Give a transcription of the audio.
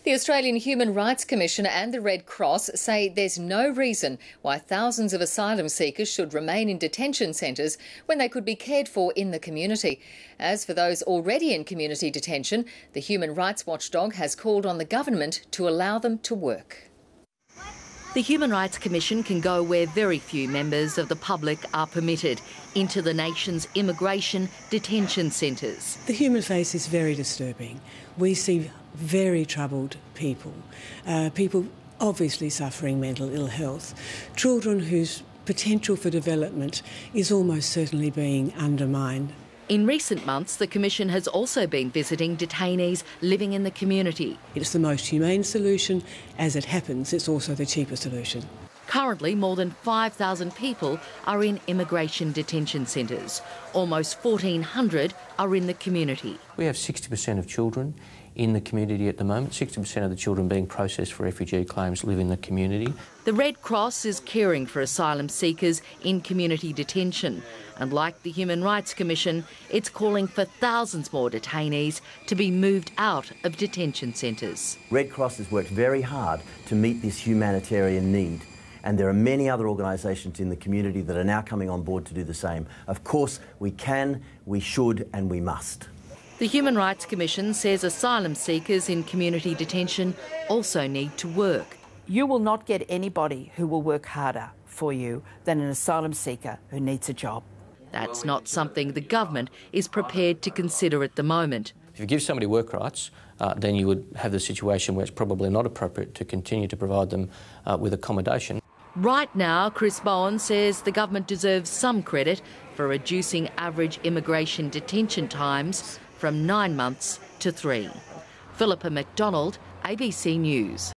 The Australian Human Rights Commission and the Red Cross say there's no reason why thousands of asylum seekers should remain in detention centres when they could be cared for in the community. As for those already in community detention, the human rights watchdog has called on the government to allow them to work. The Human Rights Commission can go where very few members of the public are permitted, into the nation's immigration detention centres. The human face is very disturbing. We see very troubled people, people obviously suffering mental ill health, children whose potential for development is almost certainly being undermined. In recent months, the Commission has also been visiting detainees living in the community. It's the most humane solution. As it happens, it's also the cheaper solution. Currently, more than 5,000 people are in immigration detention centres. Almost 1,400 are in the community. We have 60% of children in the community at the moment. 60% of the children being processed for refugee claims live in the community. The Red Cross is caring for asylum seekers in community detention. And like the Human Rights Commission, it's calling for thousands more detainees to be moved out of detention centres. Red Cross has worked very hard to meet this humanitarian need. And there are many other organisations in the community that are now coming on board to do the same. Of course, we can, we should and we must. The Human Rights Commission says asylum seekers in community detention also need to work. You will not get anybody who will work harder for you than an asylum seeker who needs a job. That's not something the government is prepared to consider at the moment. If you give somebody work rights, then you would have the situation where it's probably not appropriate to continue to provide them with accommodation. Right now, Chris Bowen says the government deserves some credit for reducing average immigration detention times from 9 months to 3. Philippa, McDonald, ABC News.